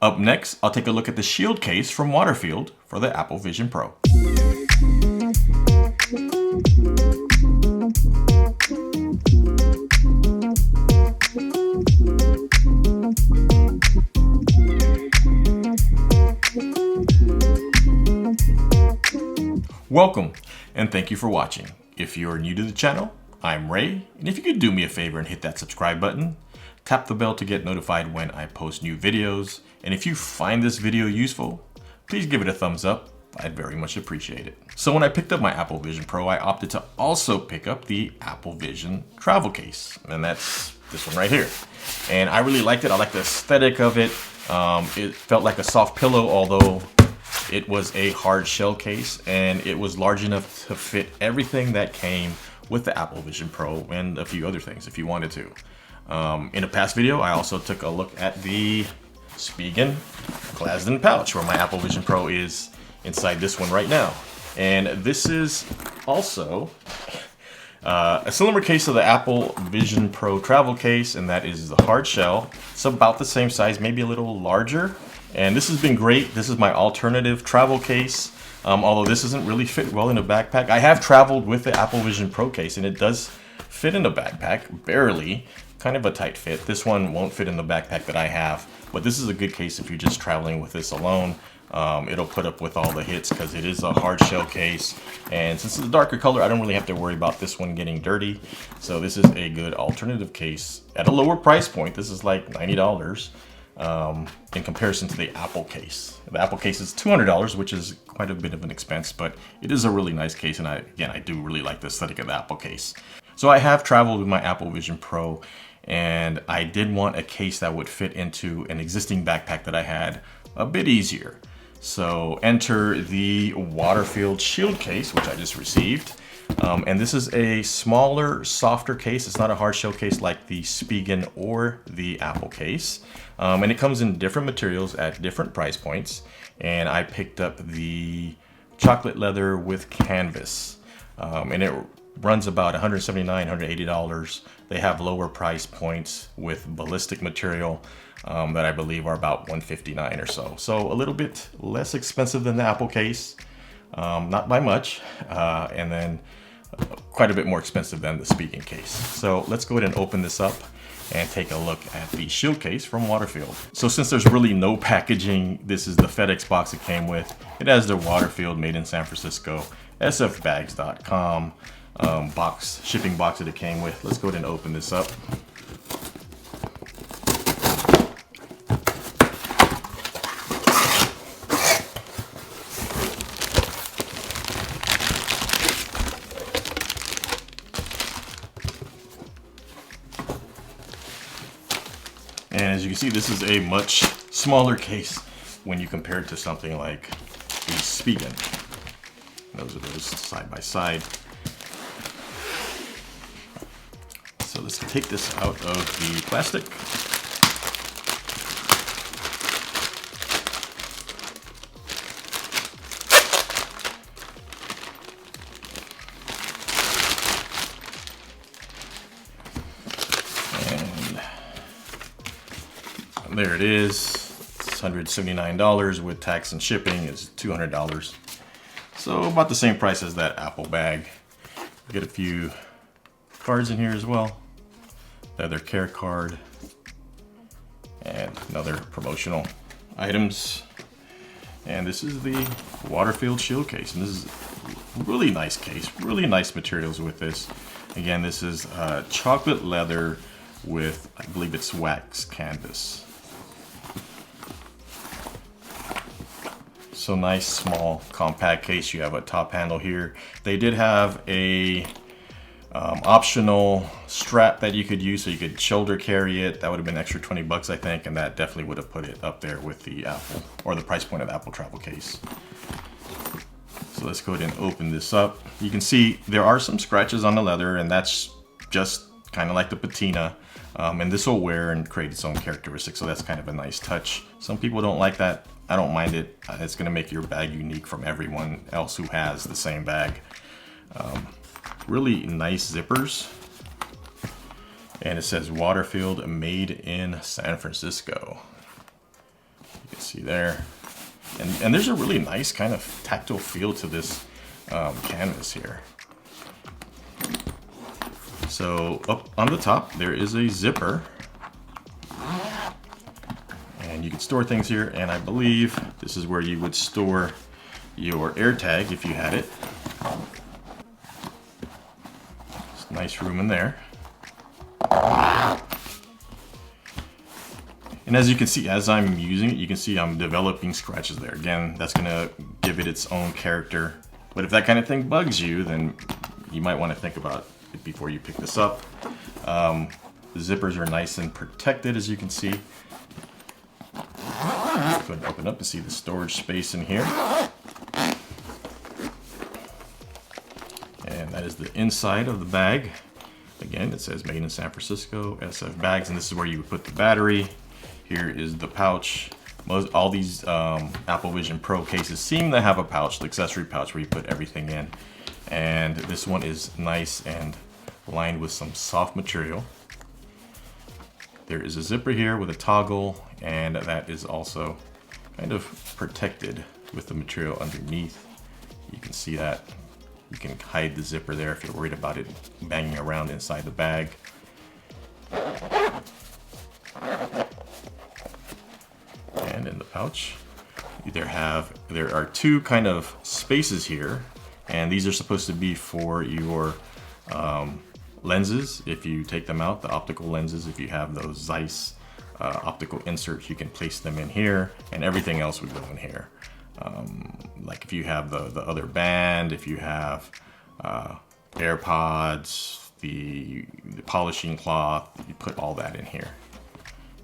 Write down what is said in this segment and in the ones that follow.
Up next, I'll take a look at the Shield case from Waterfield for the Apple Vision Pro. Welcome, and thank you for watching. If you're new to the channel, I'm Ray, and if you could do me a favor and hit that subscribe button, tap the bell to get notified when I post new videos, and if you find this video useful, please give it a thumbs up. I'd very much appreciate it. So when I picked up my Apple Vision Pro, I opted to also pick up the Apple Vision travel case, and that's this one right here. And I really liked it. I like the aesthetic of it. It felt like a soft pillow, although it was a hard shell case, and it was large enough to fit everything that came with the Apple Vision Pro and a few other things if you wanted to. In a past video, I also took a look at the Spigen glassed-in pouch, where my Apple Vision Pro is inside this one right now. And this is also a similar case of the Apple Vision Pro travel case, and that is the hard shell. It's about the same size, maybe a little larger. And this has been great. This is my alternative travel case, although this doesn't really fit well in a backpack. I have traveled with the Apple Vision Pro case, and it does fit in a backpack, barely. Kind of a tight fit. This one won't fit in the backpack that I have, but this is a good case if you're just traveling with this alone. It'll put up with all the hits because it is a hard shell case, and since it's a darker color, I don't really have to worry about this one getting dirty. So this is a good alternative case at a lower price point. This is like $90 in comparison to the Apple case. The Apple case is $200, which is quite a bit of an expense, but it is a really nice case, and I do really like the aesthetic of the Apple case. So I have traveled with my Apple Vision Pro, and I did want a case that would fit into an existing backpack that I had a bit easier. So enter the Waterfield Shield Case, which I just received. And this is a smaller, softer case. It's not a hard shell case like the Spigen or the Apple case. And it comes in different materials at different price points. And I picked up the chocolate leather with canvas. And it runs about $179, $180. They have lower price points with ballistic material that I believe are about $159 or so. So a little bit less expensive than the Apple case, not by much, and then quite a bit more expensive than the Spigen case. So let's go ahead and open this up and take a look at the Shield case from Waterfield. So since there's really no packaging, this is the FedEx box it came with. It has the Waterfield made in San Francisco, sfbags.com shipping box that it came with. Let's go ahead and open this up. And as you can see, this is a much smaller case when you compare it to something like the Spigen. Those are those side by side. So let's take this out of the plastic. And there it is. It's $179 with tax and shipping is $200. So about the same price as that Apple bag. Get a few cards in here as well. Leather care card and another promotional items. And this is the Waterfield Shield case, and this is a really nice case, really nice materials with this. Again, this is chocolate leather with, I believe it's wax canvas. So nice, small, compact case. You have a top handle here. They did have a optional strap that you could use, so you could shoulder carry it. That would have been extra 20 bucks, I think, and that definitely would have put it up there with the Apple, or the price point of the Apple travel case. So let's go ahead and open this up. You can see there are some scratches on the leather, and that's just kind of like the patina. And this will wear and create its own characteristics, so that's kind of a nice touch. Some people don't like that. I don't mind it. It's going to make your bag unique from everyone else who has the same bag. Really nice zippers. And it says Waterfield made in San Francisco. You can see there. And there's a really nice kind of tactile feel to this canvas here. So up on the top, there is a zipper. And you can store things here, and I believe this is where you would store your AirTag if you had it. It's nice room in there. And as you can see, as I'm using it, you can see I'm developing scratches there. Again, that's gonna give it its own character. But if that kind of thing bugs you, then you might want to think about it before you pick this up. The zippers are nice and protected, as you can see. Go ahead and open up to see the storage space in here. And that is the inside of the bag. Again, it says made in San Francisco, SF bags, and this is where you would put the battery. Here is the pouch. All these Apple Vision Pro cases seem to have a pouch, the accessory pouch where you put everything in. And this one is nice and lined with some soft material. There is a zipper here with a toggle, and that is also kind of protected with the material underneath. You can see that. You can hide the zipper there if you're worried about it banging around inside the bag. And in the pouch, there are two kind of spaces here, and these are supposed to be for your lenses. If you take them out, the optical lenses, if you have those Zeiss optical inserts, you can place them in here, and everything else would go in here. Like if you have the other band, if you have AirPods, the polishing cloth, you put all that in here,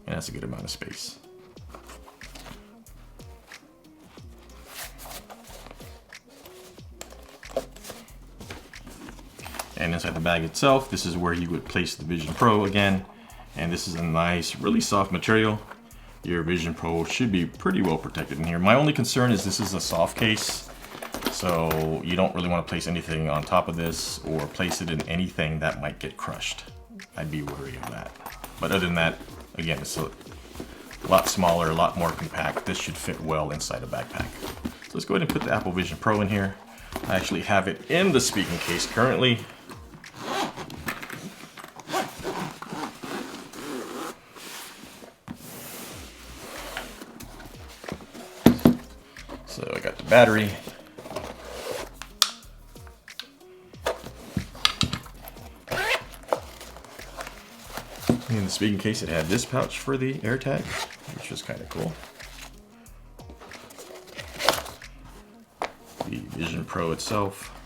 and that's a good amount of space. And inside the bag itself, this is where you would place the Vision Pro again. And this is a nice, really soft material. Your Vision Pro should be pretty well protected in here. My only concern is this is a soft case, so you don't really want to place anything on top of this or place it in anything that might get crushed. I'd be wary of that. But other than that, again, it's a lot smaller, a lot more compact. This should fit well inside a backpack. So let's go ahead and put the Apple Vision Pro in here. I actually have it in the speaking case currently. So I got the battery. In the speaking case, it had this pouch for the AirTag, which was kind of cool. The Vision Pro itself.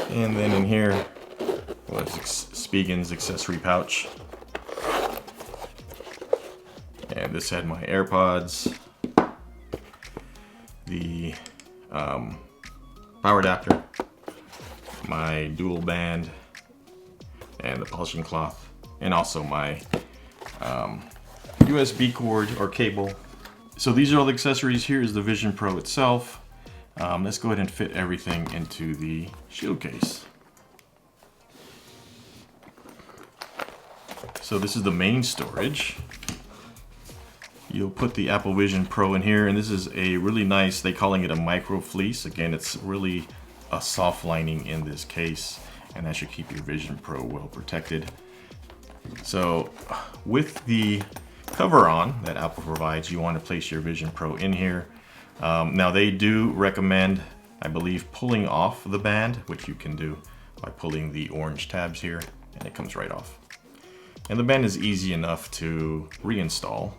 And then in here was Spigen's accessory pouch. And this had my AirPods, the power adapter, my dual band, and the polishing cloth, and also my USB cord or cable. So these are all the accessories. Here is the Vision Pro itself. Let's go ahead and fit everything into the shield case. So this is the main storage. You'll put the Apple Vision Pro in here, and this is a really nice, they're calling it a micro fleece. Again, it's really a soft lining in this case, and that should keep your Vision Pro well protected. So with the cover on that Apple provides, you want to place your Vision Pro in here. Now they do recommend, I believe, pulling off the band, which you can do by pulling the orange tabs here, and it comes right off. And the band is easy enough to reinstall.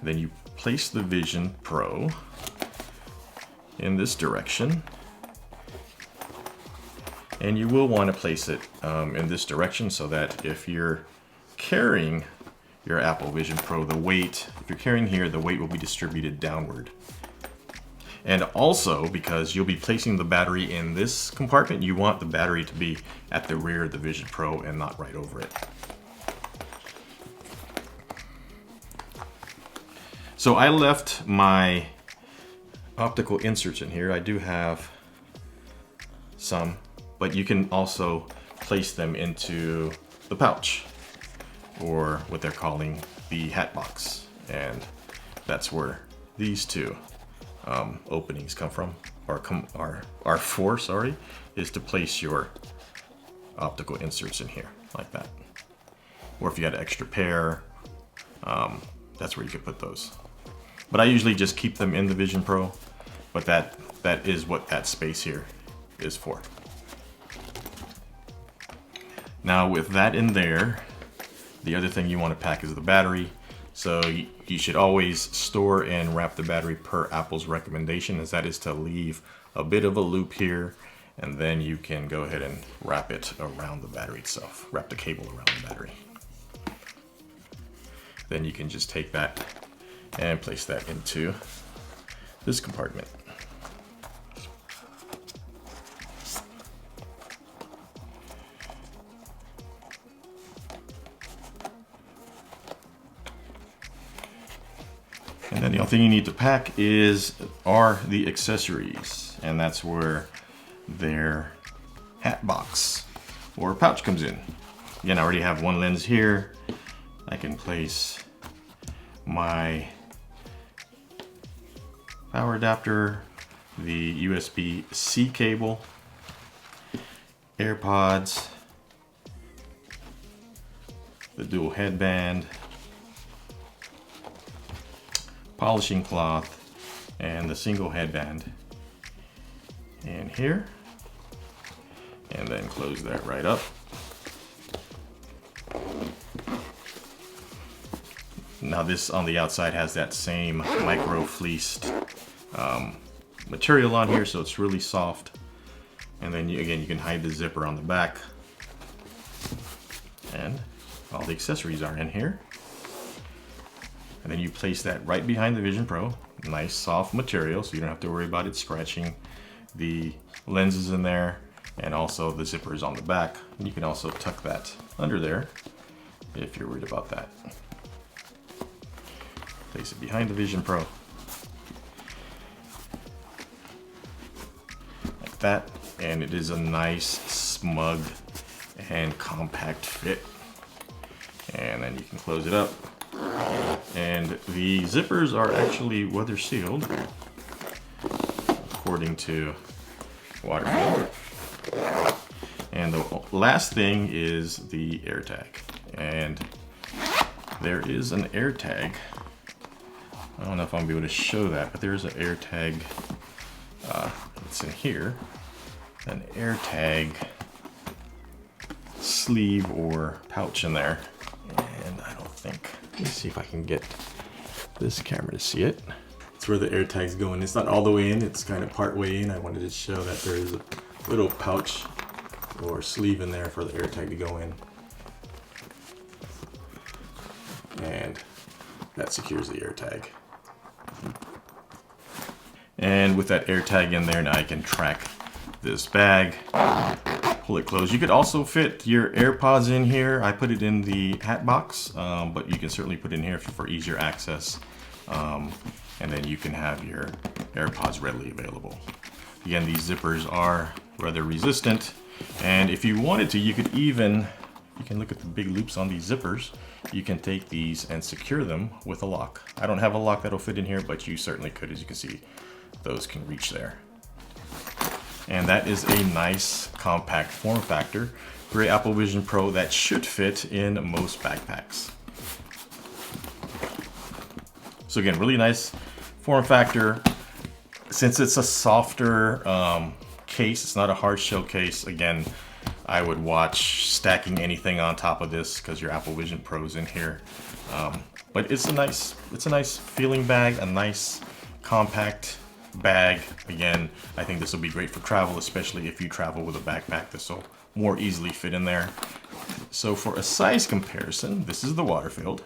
Then you place the Vision Pro in this direction, and you will want to place it in this direction so that if you're carrying your Apple Vision Pro, the weight, if you're carrying here, the weight will be distributed downward. And also, because you'll be placing the battery in this compartment, you want the battery to be at the rear of the Vision Pro and not right over it. So I left my optical inserts in here. I do have some, but you can also place them into the pouch, or what they're calling the Hatbox, and that's where these two openings come from, or are for, sorry, is to place your optical inserts in here like that. Or if you had an extra pair, that's where you could put those. But I usually just keep them in the Vision Pro, but that is what that space here is for. Now with that in there, the other thing you want to pack is the battery. So you should always store and wrap the battery per Apple's recommendation, as that is to leave a bit of a loop here, and then you can go ahead and wrap it around the battery itself, wrap the cable around the battery. Then you can just take that and place that into this compartment. And then the only thing you need to pack are the accessories, and that's where their Hatbox or pouch comes in. Again, I already have one lens here. I can place my power adapter, the USB-C cable, AirPods, the dual headband, polishing cloth, and the single headband in here, and then close that right up. Now this on the outside has that same micro fleeced material on here, so it's really soft. And then again, you can hide the zipper on the back, and all the accessories are in here. And then you place that right behind the Vision Pro. Nice soft material, so you don't have to worry about it scratching the lenses in there, and also the zipper is on the back. And you can also tuck that under there if you're worried about that. Place it behind the Vision Pro. Like that, and it is a nice, smug, and compact fit. And then you can close it up. And the zippers are actually weather sealed, according to Waterfield. And the last thing is the AirTag. And there is an AirTag. I don't know if I'm gonna be able to show that, but there's an AirTag. It's in here. An AirTag sleeve or pouch in there. And I don't think. Let me see if I can get this camera to see it. It's where the AirTag's going. It's not all the way in, it's kind of part way in. I wanted to show that there is a little pouch or sleeve in there for the AirTag to go in. And that secures the AirTag. And with that AirTag in there, now I can track this bag, pull it closed. You could also fit your AirPods in here. I put it in the Hatbox, but you can certainly put it in here for easier access. And then you can have your AirPods readily available. Again, these zippers are weather resistant. And if you wanted to, you could even, you can look at the big loops on these zippers. You can take these and secure them with a lock. I don't have a lock that'll fit in here, but you certainly could. As you can see, those can reach there. And that is a nice compact form factor for an Apple Vision Pro that should fit in most backpacks. So again, really nice form factor. Since it's a softer case, it's not a hard shell case. Again, I would watch stacking anything on top of this because your Apple Vision Pro's in here. But it's a nice feeling bag, a nice compact bag. Again, I think this will be great for travel, especially if you travel with a backpack. This will more easily fit in there. So for a size comparison, this is the Waterfield.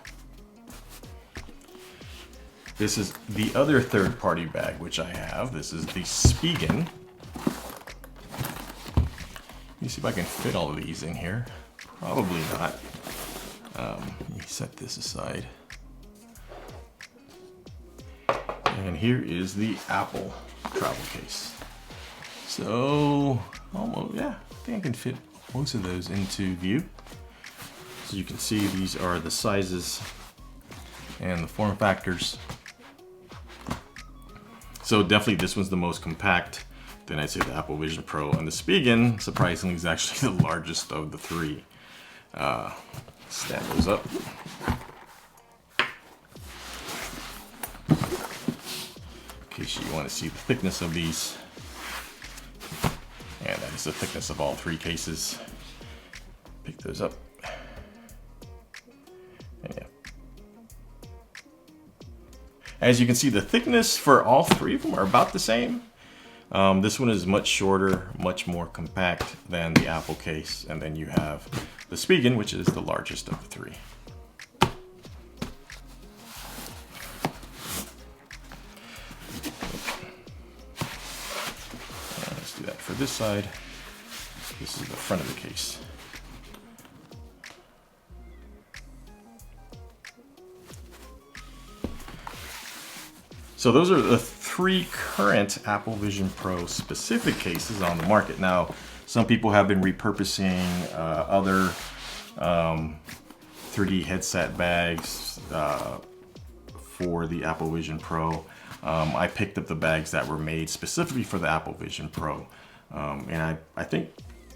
This is the other third-party bag which I have. This is the Spigen. Let me see if I can fit all of these in here. Probably not. Let me set this aside. And here is the Apple travel case. So almost think I can fit most of those into view. So you can see these are the sizes and the form factors. So definitely this one's the most compact. Then I'd say the Apple Vision Pro, and the Spigen, surprisingly, is actually the largest of the three. Stand those up. In case you want to see the thickness of these. And that is the thickness of all three cases. Pick those up. And yeah. As you can see, the thickness for all three of them are about the same. This one is much shorter, much more compact than the Apple case. And then you have the Spigen, which is the largest of the three. And let's do that for this side. This is the front of the case. So those are the three current Apple Vision Pro specific cases on the market. Now, some people have been repurposing other 3D headset bags for the Apple Vision Pro. I picked up the bags that were made specifically for the Apple Vision Pro. And I think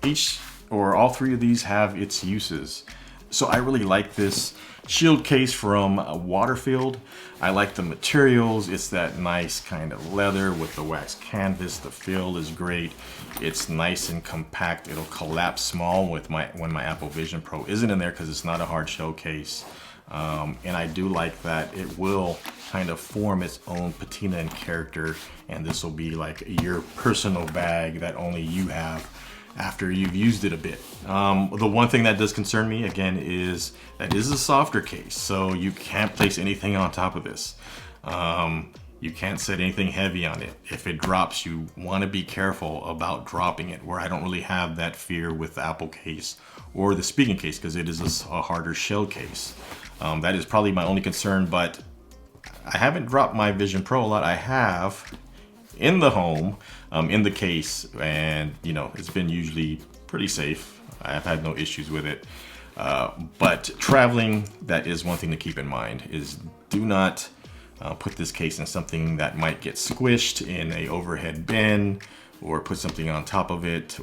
each or all three of these have its uses. So I really like this Shield case from Waterfield. I like the materials. It's that nice kind of leather with the wax canvas. The feel is great. It's nice and compact. It'll collapse small with when my Apple Vision Pro isn't in there because it's not a hard shell case. And I do like that it will kind of form its own patina and character, and this will be like your personal bag that only you have after you've used it a bit. The one thing that does concern me, again, is that is a softer case, so you can't place anything on top of this. You can't set anything heavy on it. If it drops, you want to be careful about dropping it, where I don't really have that fear with the Apple case or the Spigen case because it is a harder shell case. That is probably my only concern, but I haven't dropped my Vision Pro a lot. I have in the home, in the case, and you know, it's been usually pretty safe. I've had no issues with it. But traveling, that is one thing to keep in mind, is do not put this case in something that might get squished in a overhead bin, or put something on top of it.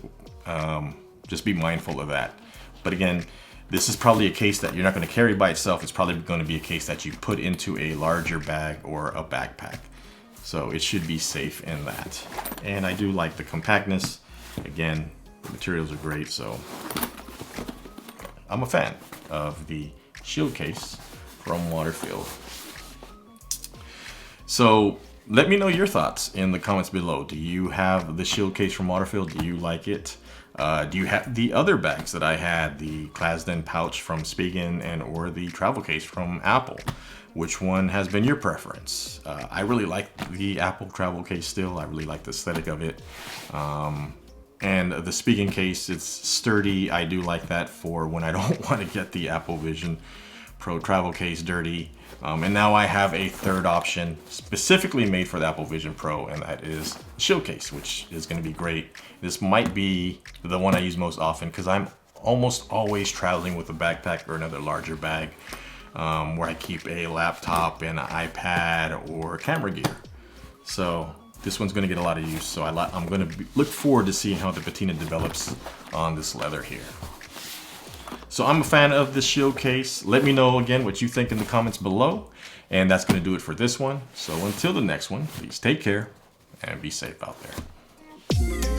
Just be mindful of that. But again, this is probably a case that you're not going to carry by itself. It's probably going to be a case that you put into a larger bag or a backpack. So it should be safe in that. And I do like the compactness. Again, the materials are great, so I'm a fan of the Shield case from Waterfield. So let me know your thoughts in the comments below. Do you have the Shield case from Waterfield? Do you like it? Do you have the other bags that I had, the Clasden pouch from Spigen and or the travel case from Apple? Which one has been your preference? I really like the Apple travel case still. I really like the aesthetic of it. And the Spigen case, it's sturdy. I do like that for when I don't want to get the Apple Vision Pro travel case dirty. And now I have a third option specifically made for the Apple Vision Pro, and that is the Shield case, which is going to be great. This might be the one I use most often because I'm almost always traveling with a backpack or another larger bag, where I keep a laptop and an iPad or camera gear. So this one's going to get a lot of use. So I'm going to look forward to seeing how the patina develops on this leather here. So I'm a fan of this Shield case. Let me know again what you think in the comments below. And that's going to do it for this one. So until the next one, please take care and be safe out there.